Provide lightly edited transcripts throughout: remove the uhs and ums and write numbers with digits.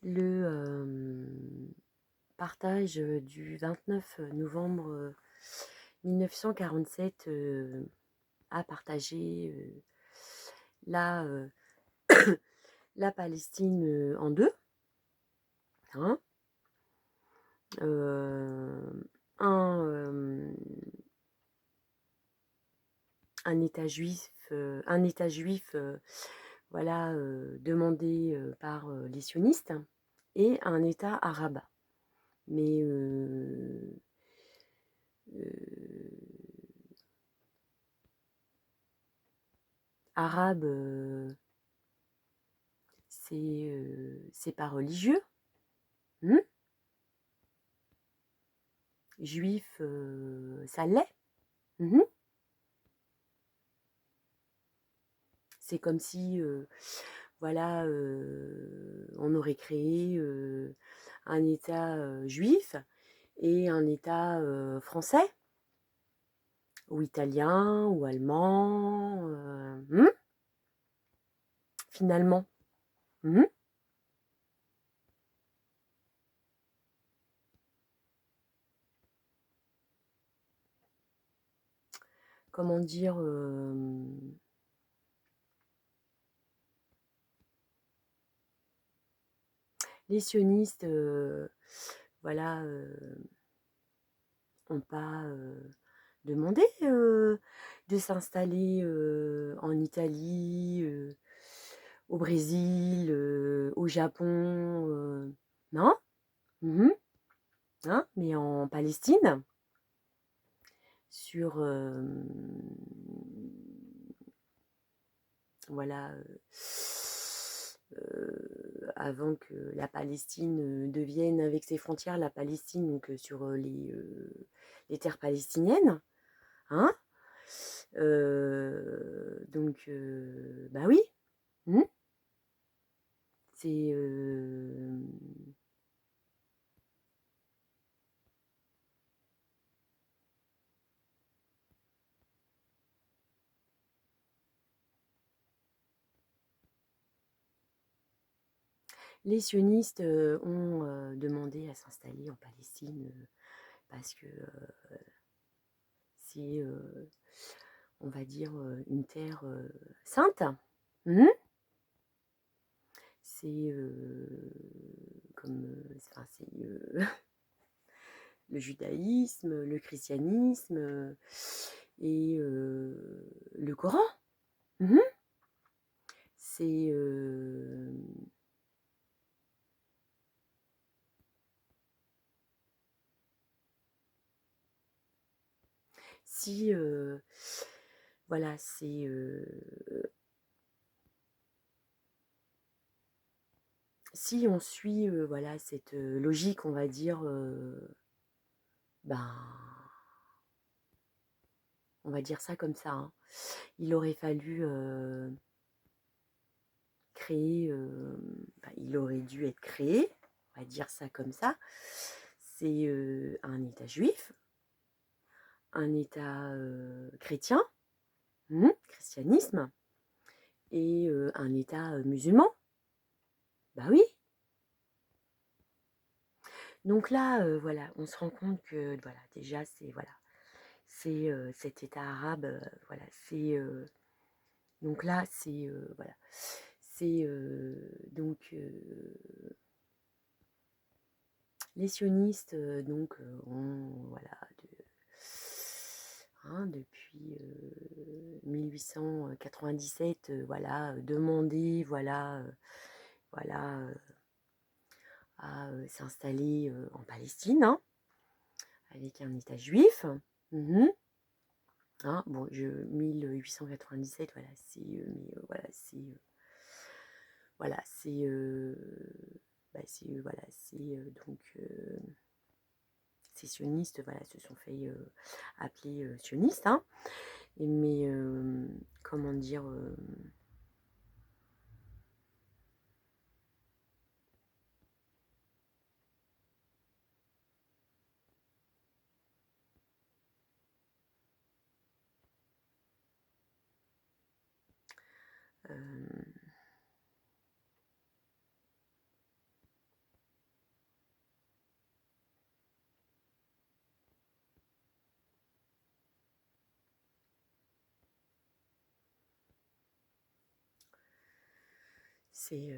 Le partage du 29 novembre 1947 a partagé la, la Palestine en deux. Hein. Un, un État juif, voilà, demandé par les sionistes, et un État arabe. Mais arabe, c'est pas religieux. Juif, ça l'est. C'est comme si, voilà, on aurait créé un État juif et un État français, ou italien, ou allemand, finalement. Comment dire, les sionistes, voilà, n'ont pas demandé de s'installer en Italie, au Brésil, au Japon, non. Hein, mais en Palestine, sur voilà, avant que la Palestine devienne, avec ses frontières, la Palestine, donc sur les terres palestiniennes, hein. Donc bah oui. C'est les sionistes ont demandé à s'installer en Palestine parce que c'est, on va dire, une terre sainte. C'est comme, enfin, c'est le judaïsme, le christianisme et le Coran. C'est si voilà, c'est si on suit voilà, cette logique, on va dire, ben, on va dire ça comme ça, hein. Il aurait fallu créer, il aurait dû être créé, on va dire ça comme ça. C'est un État juif, un État chrétien, christianisme, et un État musulman. Bah oui. Donc là, voilà, on se rend compte que voilà, déjà c'est voilà, c'est cet État arabe, voilà, c'est donc là c'est voilà, c'est donc les sionistes donc ont voilà depuis 1897 voilà demandé voilà voilà à s'installer en Palestine, hein, avec un État juif. Hein, bon, 1897, voilà, c'est voilà, c'est voilà, c'est voilà, c'est donc ces sionistes, voilà, se sont fait appeler sionistes, hein, mais comment dire, C'est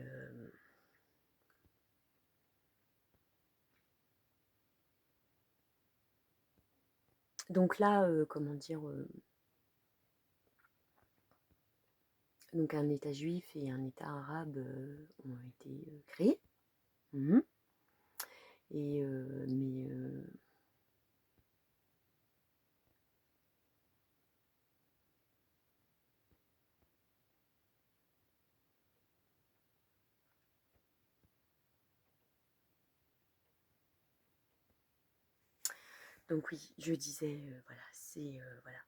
donc là, comment dire, donc un État juif et un État arabe ont été créés. Mmh. Et mais donc oui, je disais, voilà, voilà,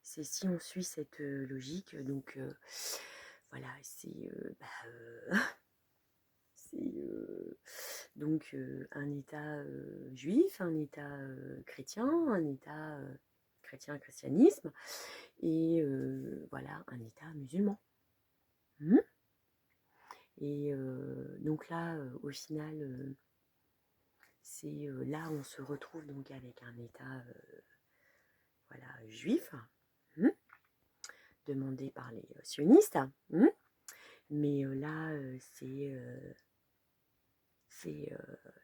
c'est si on suit cette logique, donc voilà, c'est donc un État juif, un État chrétien, un État christianisme, et voilà, un État musulman. Mmh. Et donc là, au final, c'est là on se retrouve donc avec un État voilà, juif, mmh, demandé par les sionistes. Mmh. Mais là, c'est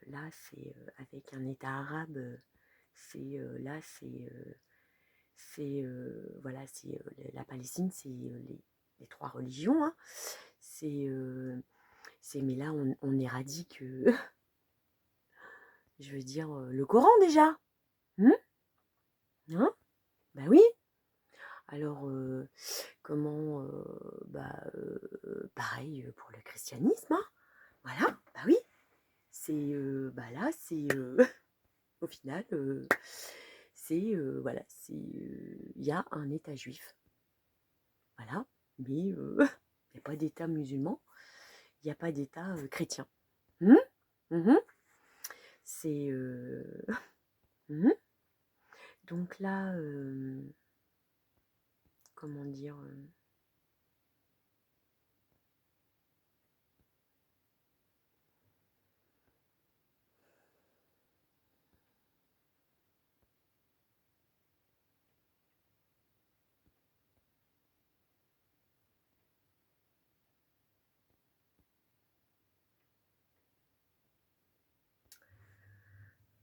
là, c'est avec un État arabe. C'est là, voilà, c'est la Palestine, c'est les trois religions. Hein. C'est mais là, on éradique, je veux dire, le Coran déjà. Mmh. Hein? Bah oui. Alors, comment, pareil pour le christianisme. Hein. Voilà, bah oui. C'est bah là, c'est au final, c'est voilà, c'est il y a un État juif, voilà, mais il n'y a pas d'État musulman, il n'y a pas d'État chrétien. Mmh. Mmh. C'est mmh. Donc là, comment dire,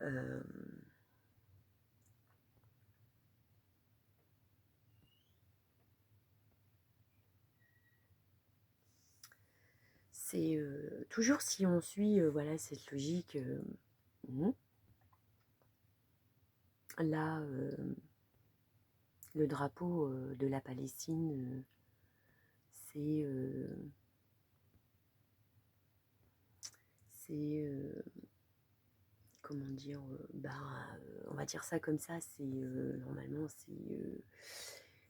euh, c'est toujours si on suit voilà cette logique. Mmh. Là, le drapeau de la Palestine, c'est comment dire, on va dire ça comme ça, c'est normalement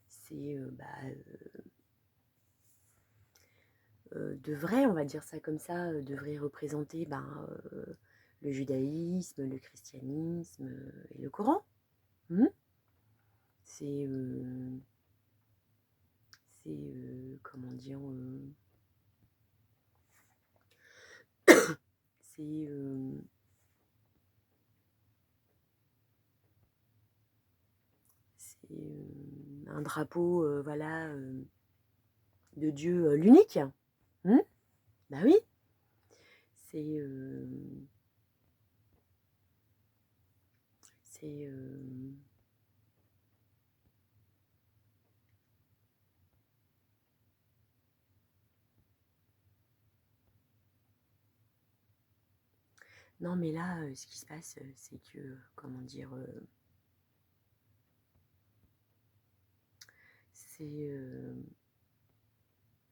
c'est devrait, on va dire ça comme ça, devrait représenter le judaïsme, le christianisme et le Coran. Mmh. C'est comment dire, c'est un drapeau, voilà, de Dieu l'unique. Mmh. Bah oui, c'est c'est non mais là, ce qui se passe, c'est que, comment dire, c'est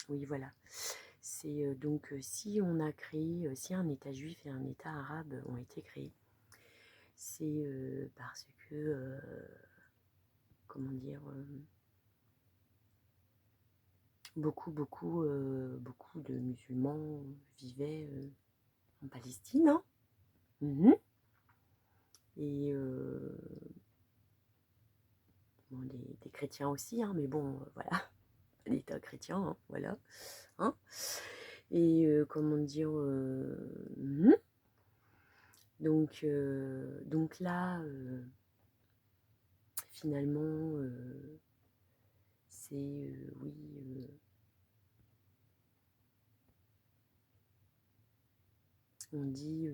oui voilà, c'est donc si on a créé, si un État juif et un État arabe ont été créés, c'est parce que, comment dire, beaucoup de musulmans vivaient en Palestine. Hein. Mmh. Et bon, des chrétiens aussi, hein, mais bon, voilà, l'État chrétien, hein, voilà. Hein. Et comment dire, mmh. Donc là, finalement, c'est oui, on dit,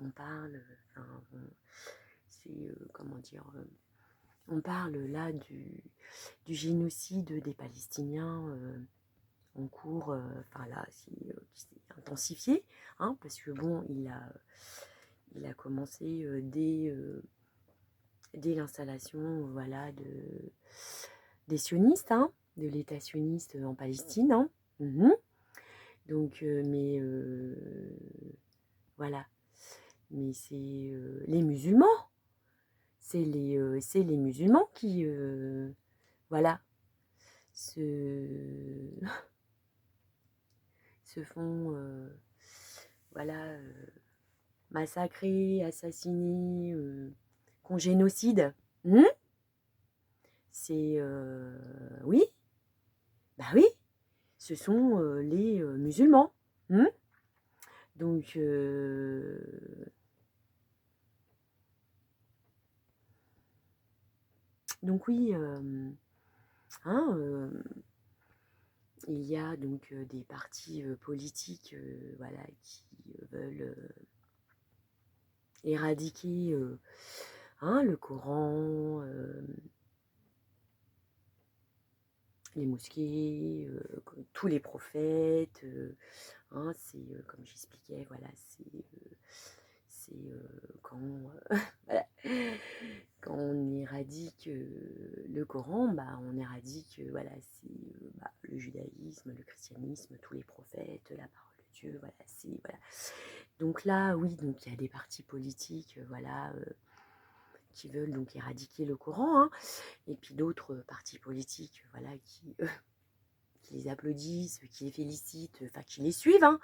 on parle, enfin, c'est, comment dire, on parle là du génocide des Palestiniens en cours, enfin là, qui s'est intensifié, hein, parce que bon, il a commencé dès l'installation, voilà, des sionistes, hein, de l'État sioniste en Palestine, hein. Donc, mais voilà, mais c'est les musulmans, c'est les musulmans qui, voilà, se, se font, voilà, massacrer, assassiner, qu'on génocide. C'est, oui, bah oui, ce sont les musulmans. Donc, oui, hein, il y a donc des partis politiques, voilà, qui veulent éradiquer hein, le Coran, les mosquées, tous les prophètes. Hein, c'est comme j'expliquais, voilà, c'est quand, voilà, quand on éradique le Coran, bah, on éradique voilà, bah, le judaïsme, le christianisme, tous les prophètes, la parole de Dieu, voilà, voilà. Donc là, oui, donc il y a des partis politiques, voilà, qui veulent donc éradiquer le Coran, hein, et puis d'autres partis politiques, voilà, qui les applaudissent, qui les félicitent, enfin qui les suivent, hein.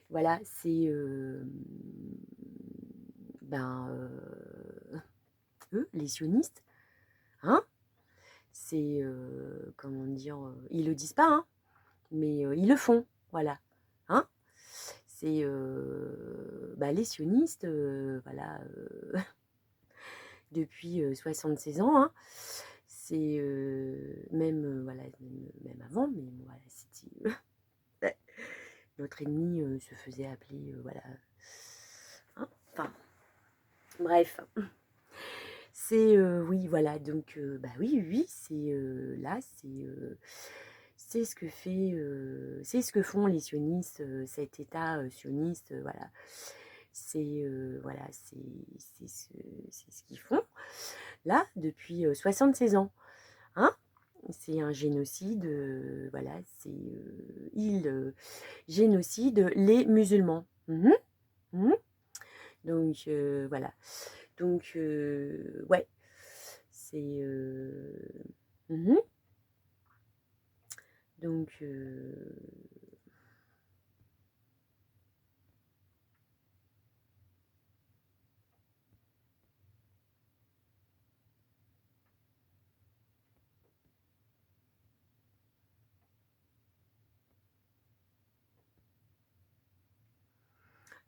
Voilà, c'est eux, les sionistes, hein. C'est comment dire, ils le disent pas, hein, mais ils le font, voilà, hein. C'est les sionistes, voilà, depuis 76 ans, hein. C'est même, voilà, même avant, mais voilà, c'était notre ennemi se faisait appeler, voilà, hein, enfin, bref. C'est, oui, voilà, donc, oui, c'est là, c'est ce que fait, c'est ce que font les sionistes, cet État sioniste, voilà. C'est, voilà, c'est ce qu'ils font, là, depuis 76 ans, hein. C'est un génocide, voilà, ils génocident les musulmans. Donc, voilà. Donc, ouais, c'est...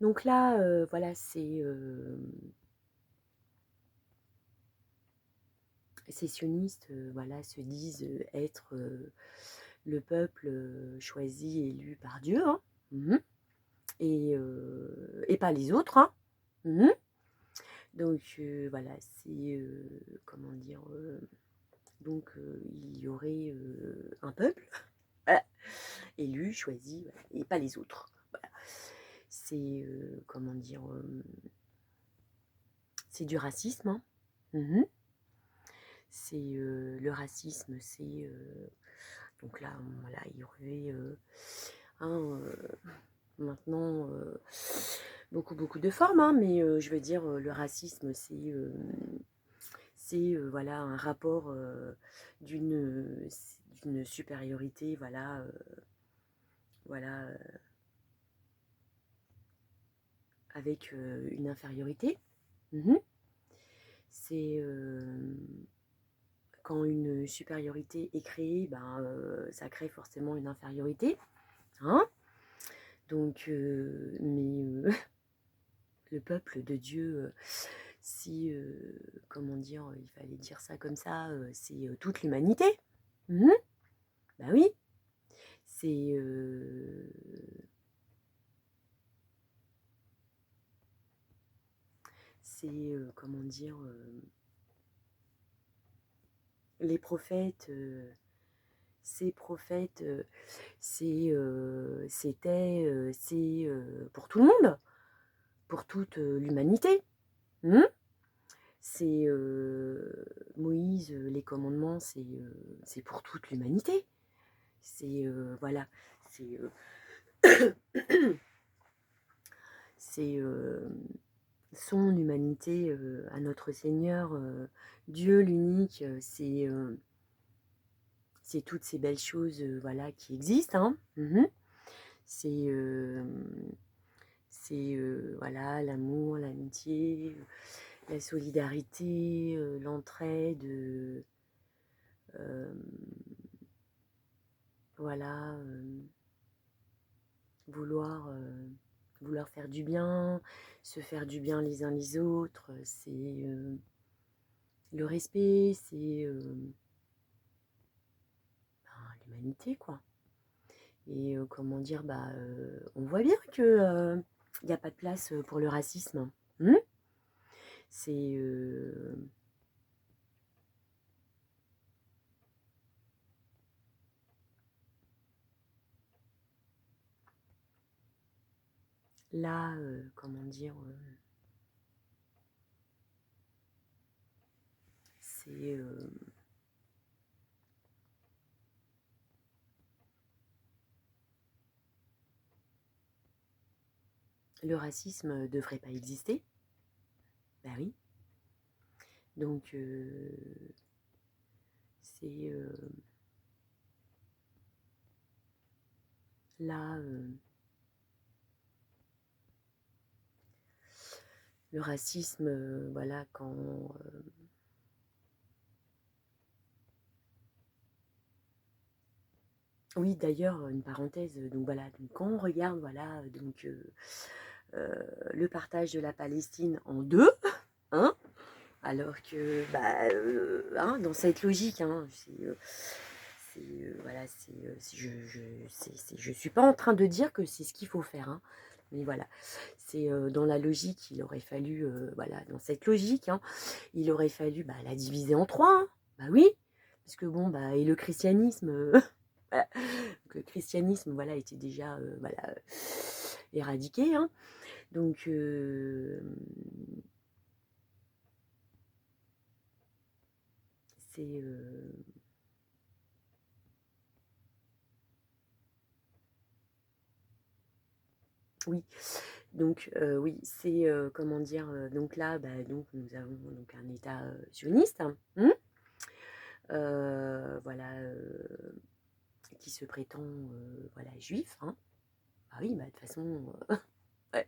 Donc, là, voilà, ces sionistes, voilà, se disent être le peuple choisi, élu par Dieu, hein, et pas les autres, hein. Donc, voilà, c'est, comment dire, donc il y aurait un peuple voilà, élu, choisi, voilà, et pas les autres. Voilà. C'est, comment dire, c'est du racisme, hein. C'est le racisme, c'est donc là, voilà, il y aurait hein, maintenant beaucoup de formes, hein, mais je veux dire, le racisme, c'est voilà, un rapport d'une supériorité, voilà, voilà, avec une infériorité. C'est quand une supériorité est créée, ben, ça crée forcément une infériorité, hein. Donc, mais le peuple de Dieu, si, comment dire, il fallait dire ça comme ça, c'est toute l'humanité. Bah oui, c'est c'est, comment dire, les prophètes, ces prophètes, c'est pour tout le monde, pour toute l'humanité. Mmh. C'est Moïse, les commandements, c'est pour toute l'humanité. C'est voilà, c'est c'est son humanité à notre Seigneur, Dieu l'unique, c'est toutes ces belles choses voilà, qui existent. Hein. C'est voilà, l'amour, l'amitié, la solidarité, l'entraide, voilà, vouloir, vouloir faire du bien, se faire du bien les uns les autres, c'est le respect, c'est l'humanité, quoi. Et comment dire, on voit bien que il n'y a pas de place pour le racisme. C'est là, comment dire, c'est le racisme devrait pas exister. Bah oui. Donc c'est là le racisme, voilà, quand oui, d'ailleurs, une parenthèse, donc voilà, donc quand on regarde, voilà, donc le partage de la Palestine en deux, hein, alors que, hein, dans cette logique, hein, voilà, je suis pas en train de dire que c'est ce qu'il faut faire, hein, mais voilà, c'est dans la logique, il aurait fallu, voilà, dans cette logique, hein, il aurait fallu la diviser en trois, hein, bah oui, parce que bon, et le christianisme, voilà, donc le christianisme, voilà, était déjà, voilà, éradiqué, hein, donc c'est oui, donc oui, c'est comment dire, donc là, donc nous avons donc un État sioniste, hein, voilà, qui se prétend voilà juif, hein. Ah oui, de toute façon, ouais.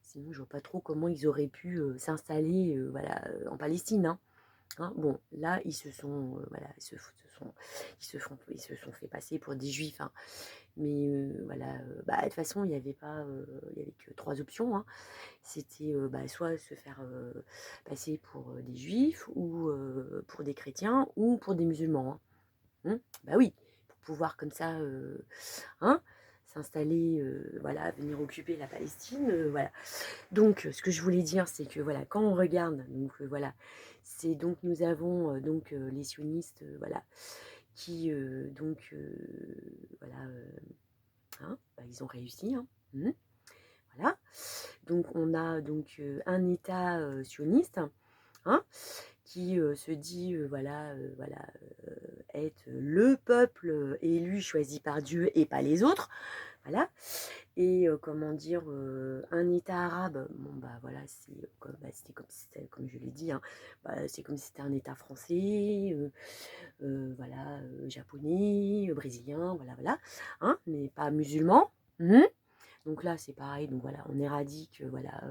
Sinon je vois pas trop comment ils auraient pu s'installer, voilà, en Palestine, hein. Hein, bon, là, ils se sont, voilà, ils se sont fait passer pour des juifs, hein. Mais voilà, de toute façon, il n'y avait pas, il y avait que trois options, hein. C'était soit se faire passer pour des juifs, ou pour des chrétiens, ou pour des musulmans. Hein. Bah oui, pour pouvoir comme ça, hein, s'installer, voilà, venir occuper la Palestine, voilà. Donc, ce que je voulais dire, c'est que voilà, quand on regarde, donc voilà, c'est donc nous avons donc les sionistes, voilà, qui donc voilà, hein, ils ont réussi, hein, voilà. Donc on a donc un État sioniste, hein, qui se dit voilà, voilà, être le peuple élu, choisi par Dieu et pas les autres, voilà. Et comment dire, un État arabe, bon voilà, c'est comme, c'était comme je l'ai dit, hein, c'est comme si c'était un État français, voilà, japonais, brésilien, voilà, voilà, hein, mais pas musulman. Donc là, c'est pareil, donc voilà, on éradique voilà,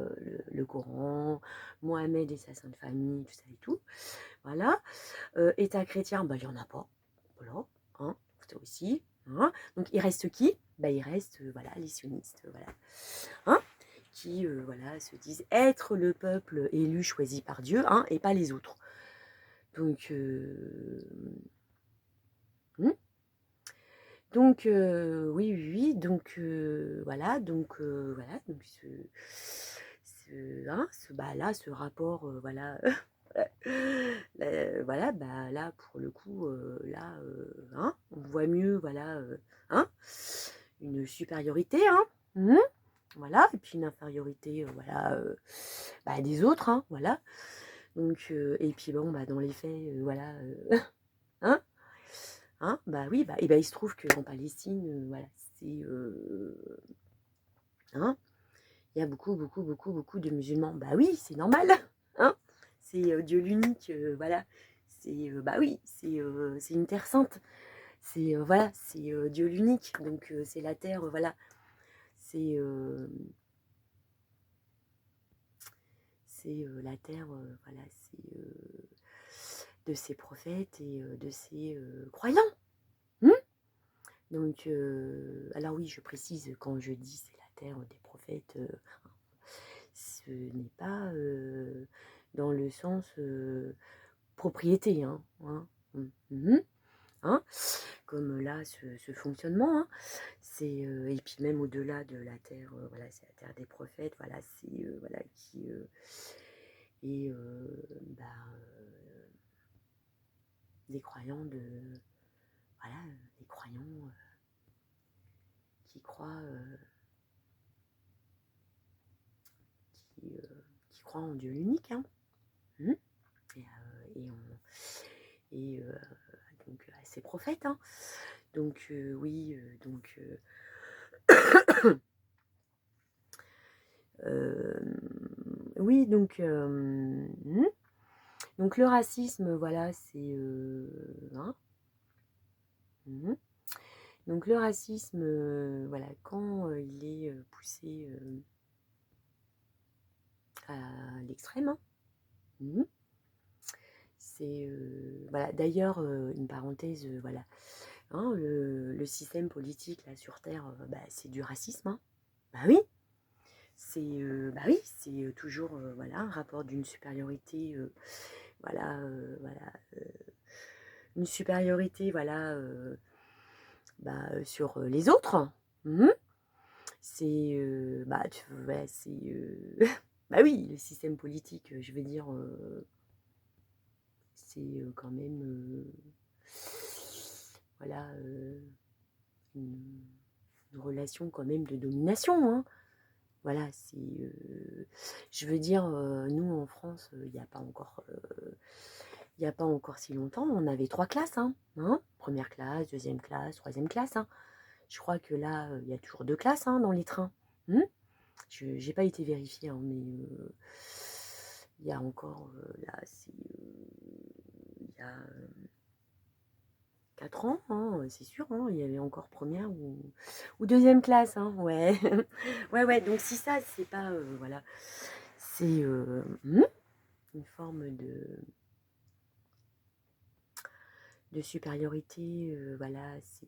le Coran, Mohamed et sa sainte famille, tout ça et tout. Voilà. État chrétien, il n'y en a pas. Voilà, hein, ça aussi. Hein. Donc il reste qui? Il reste voilà, les sionistes, voilà. Hein, qui voilà, se disent être le peuple élu, choisi par Dieu, hein, et pas les autres. Donc, donc oui, oui, oui, donc voilà, donc voilà, donc hein, bah, là, ce rapport, voilà, voilà, bah, là, pour le coup, là, hein, on voit mieux, voilà, hein, une supériorité, hein, voilà, et puis une infériorité, voilà, bah, des autres, hein, voilà. Donc, et puis bon, bah, dans les faits, voilà, hein, hein, bah oui, bah, et bah, il se trouve qu'en Palestine, voilà, c'est, hein, il y a beaucoup, beaucoup, beaucoup, beaucoup de musulmans. Bah oui, c'est normal, hein, c'est Dieu l'unique, voilà, c'est, bah oui, c'est une terre sainte, c'est, voilà, c'est Dieu l'unique, donc c'est la terre, voilà, c'est la terre, voilà, c'est de ses prophètes et de ses croyants. Donc, alors oui, je précise, quand je dis c'est la terre des prophètes, ce n'est pas dans le sens propriété, hein, hein, comme là, ce fonctionnement, hein, c'est, et puis même au-delà de la terre, voilà, c'est la terre des prophètes, voilà, c'est, voilà, qui est, bah, des croyants de, voilà, des croyants qui croient, qui, euh, qui croient en Dieu unique, hein, et, et donc à ses prophètes, hein. Donc oui, donc oui, donc le racisme, voilà, c'est hein, donc le racisme, voilà, quand il est poussé à l'extrême, hein, c'est voilà. D'ailleurs, une parenthèse, voilà, hein, le système politique là sur Terre, bah, c'est du racisme, hein. Bah oui, c'est toujours voilà, un rapport d'une supériorité, voilà, voilà, une supériorité, voilà, bah, sur les autres. C'est bah, ouais, c'est bah oui, le système politique, je veux dire, c'est quand même voilà, une, une relation quand même de domination, hein. Voilà, c'est, je veux dire, nous en France, il n'y a pas encore, il y a pas encore si longtemps, on avait 3 classes, hein, première classe, deuxième classe, troisième classe, hein. Je crois que là, il y a toujours 2 classes, hein, dans les trains. Je n'ai pas été vérifiée, hein, mais il y a encore, là, c'est, il y a 4 ans, hein, c'est sûr, hein, il y avait encore première ou deuxième classe, hein, ouais. Ouais, ouais, donc si ça, c'est pas, voilà, c'est une forme de supériorité, voilà, c'est,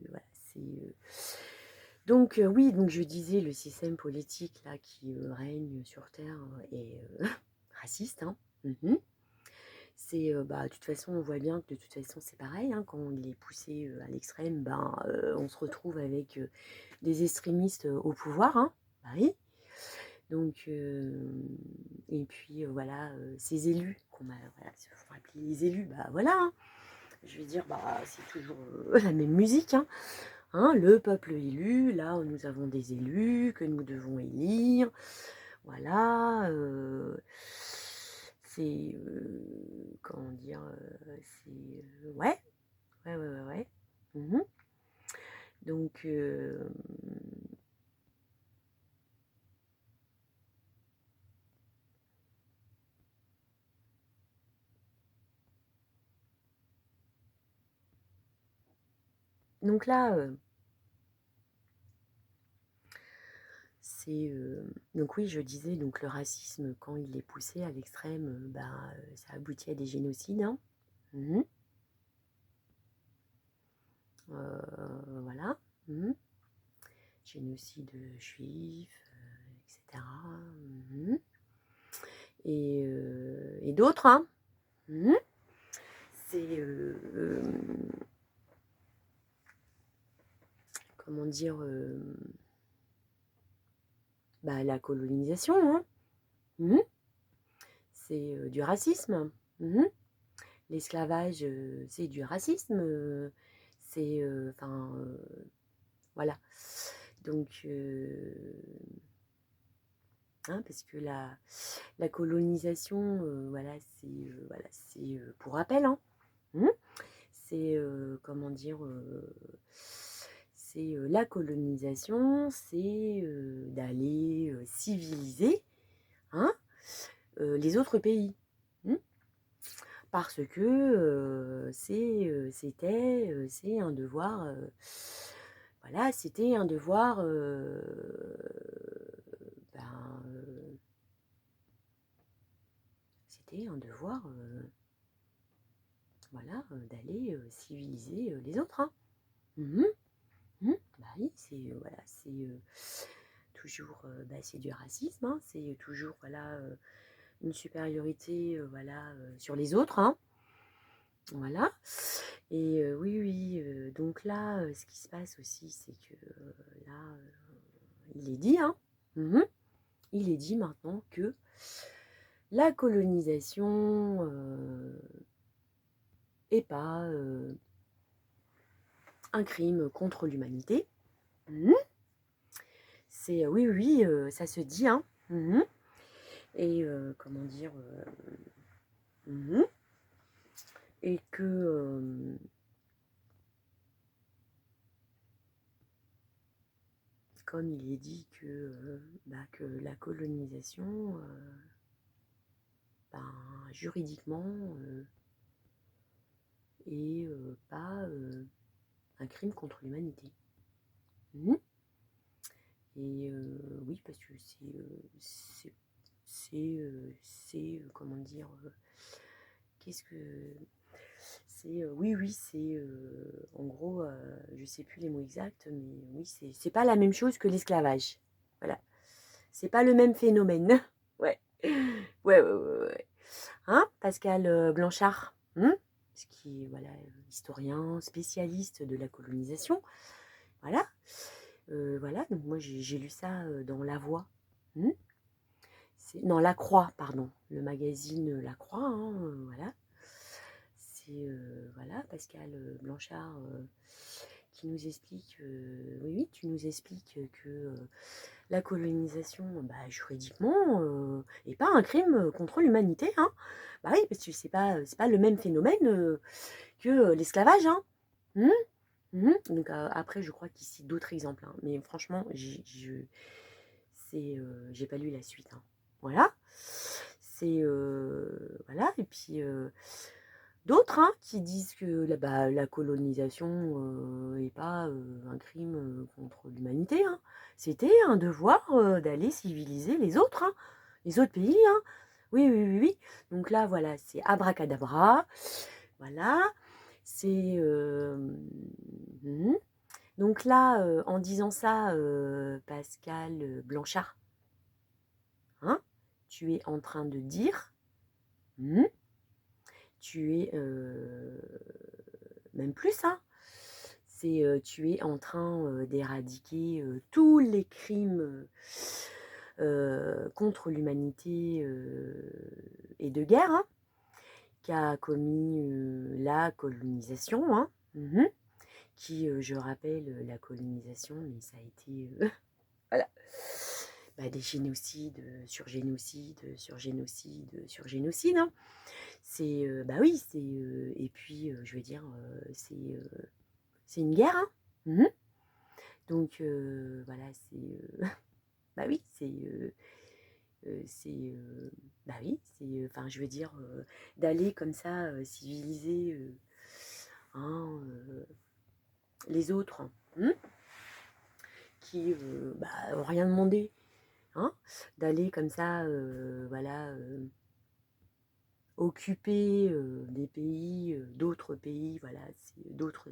voilà, c'est, donc oui, donc je disais, le système politique, là, qui règne sur Terre est raciste, hein. C'est, bah, de toute façon, on voit bien que de toute façon, c'est pareil, hein, quand il est poussé à l'extrême, ben, on se retrouve avec des extrémistes au pouvoir, hein. Bah oui. Donc, et puis voilà, ces élus, voilà, il faut appeler les élus, bah voilà, hein. Je vais dire, bah, c'est toujours la même musique, hein. Le peuple élu, là, nous avons des élus que nous devons élire, voilà, c'est, comment dire, c'est, ouais, ouais, ouais, ouais, ouais. Donc, donc là, c'est, donc oui, je disais, donc le racisme, quand il est poussé à l'extrême, ben, ça aboutit à des génocides, hein. Voilà. Génocide juif, etc. Et d'autres, hein. C'est, comment dire, bah, la colonisation, hein. Mmh. C'est du racisme. Mmh. L'esclavage, c'est du racisme. C'est, enfin, voilà. Donc, hein, parce que la colonisation, voilà, c'est pour rappel, hein. Mmh. C'est, comment dire, c'est la colonisation, c'est d'aller civiliser, hein, les autres pays. Mmh. Parce que c'est un devoir, voilà, c'était un devoir, ben, c'était un devoir, voilà, d'aller civiliser les autres, hein. Mmh. Mmh. Bah oui, c'est voilà, c'est toujours, bah, c'est du racisme, hein, c'est toujours, voilà, une supériorité, voilà, sur les autres, hein. Voilà. Et oui, oui, donc là, ce qui se passe aussi, c'est que là, il est dit, hein, mmh, il est dit maintenant que la colonisation est pas un crime contre l'humanité. Mmh. C'est oui, oui, ça se dit, hein. Mmh. Et comment dire, mmh, et que comme il est dit que, bah, que la colonisation, ben, juridiquement, est pas un crime contre l'humanité. Mmh. Et oui, parce que comment dire, qu'est-ce que c'est, oui, oui, c'est en gros, je sais plus les mots exacts, mais oui, c'est pas la même chose que l'esclavage. Voilà, c'est pas le même phénomène. Ouais, ouais, ouais, ouais, ouais. Hein, Pascal Blanchard, ce qui est voilà, historien, spécialiste de la colonisation. Voilà, voilà. Donc moi j'ai lu ça dans La Voix. Hmm. Non, La Croix, pardon, le magazine La Croix. Hein, voilà, c'est voilà Pascal Blanchard qui nous explique. Oui, oui, tu nous expliques que la colonisation, bah, juridiquement, est pas un crime contre l'humanité, hein. Bah oui, parce que c'est pas le même phénomène que l'esclavage, hein. Mmh. Mmh. Donc après, je crois qu'il cite d'autres exemples, hein, mais franchement, j'ai pas lu la suite, hein. Voilà. C'est voilà, et puis d'autres, hein, qui disent que la colonisation est pas un crime contre l'humanité, hein. C'était un devoir d'aller civiliser les autres, hein, les autres pays, hein. Oui, oui, oui, oui. Donc là, voilà, c'est abracadabra. Voilà. C'est donc là, en disant ça, Pascal Blanchard, hein, tu es en train de dire, mmh, tu es même plus, hein, c'est tu es en train d'éradiquer tous les crimes contre l'humanité et de guerre, hein, qu'a commis la colonisation, hein, qui, je rappelle, la colonisation, mais ça a été voilà, bah, des génocides sur génocide sur génocide sur génocide, hein. C'est bah oui, c'est et puis je veux dire, c'est une guerre, hein. Mmh. Donc voilà, c'est bah oui, c'est bah oui, c'est enfin je veux dire, d'aller comme ça civiliser hein, les autres, qui bah, ont rien demandé, hein, d'aller comme ça, voilà, occuper des pays, d'autres pays, voilà, c'est d'autres,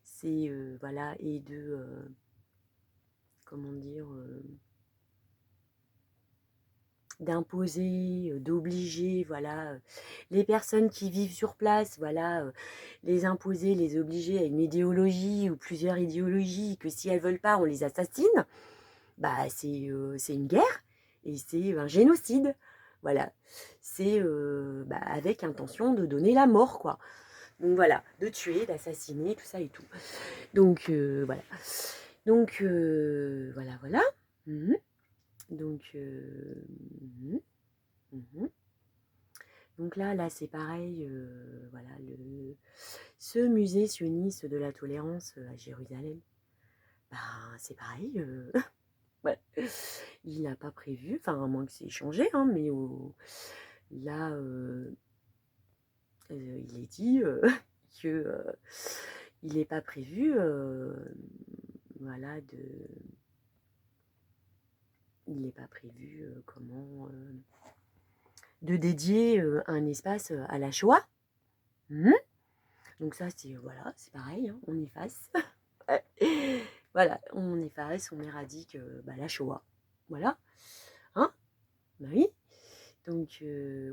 c'est voilà, et de comment dire, d'imposer, d'obliger, voilà, les personnes qui vivent sur place, voilà, les imposer, les obliger à une idéologie ou plusieurs idéologies, que si elles veulent pas, on les assassine, bah c'est une guerre. et c'est un génocide. Voilà, c'est avec intention de donner la mort, quoi. Donc voilà, de tuer, d'assassiner, tout ça et tout. Donc voilà. Donc voilà, voilà. Mmh. Donc mmh. Mmh. Donc là c'est pareil, voilà, ce musée sioniste de la tolérance à Jérusalem, ben, c'est pareil, ouais. Il n'a pas prévu, enfin à moins que c'est changé, hein, mais là, il est dit que il n'est pas prévu, voilà, il n'est pas prévu, de dédier un espace à la Shoah. Mmh. Donc ça, c'est voilà, c'est pareil, hein, on efface. Voilà, on efface, on éradique la Shoah. Voilà, hein, bah oui. Donc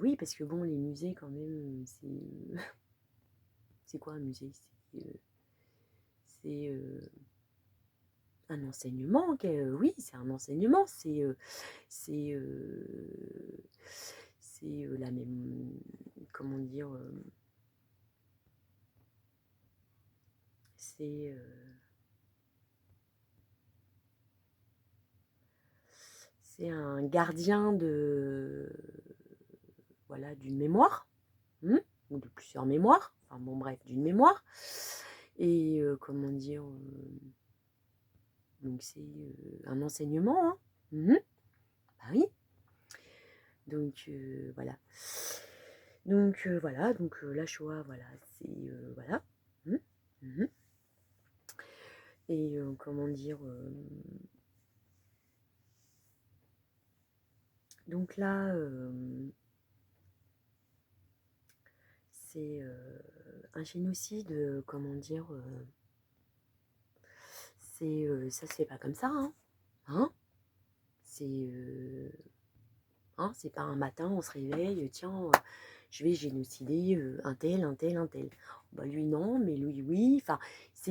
oui, parce que bon, les musées quand même, c'est quoi un musée? C'est un enseignement, oui, c'est un enseignement, c'est la même, comment dire, c'est un gardien voilà, d'une mémoire, ou de plusieurs mémoires, enfin bon bref, d'une mémoire, et comment dire, donc c'est un enseignement, hein. Bah oui. Donc voilà. Donc voilà, donc la Shoah, voilà, c'est voilà. Mmh. Mmh. Et comment dire, donc là, c'est un génocide, comment dire, ça se fait pas comme ça, hein. Hein? C'est c'est pas un matin, on se réveille, tiens, je vais génocider un tel, un tel, un tel. Bah lui non, mais lui oui. Enfin,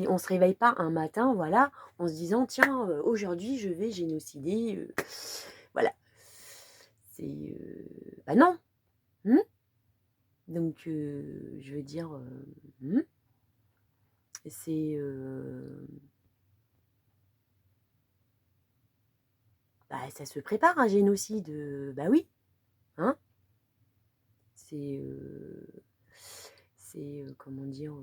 on se réveille pas un matin, voilà, en se disant tiens, aujourd'hui je vais génocider. Voilà. C'est bah non. Hmm. Donc je veux dire, c'est ça se prépare un génocide, bah oui, hein. C'est comment dire,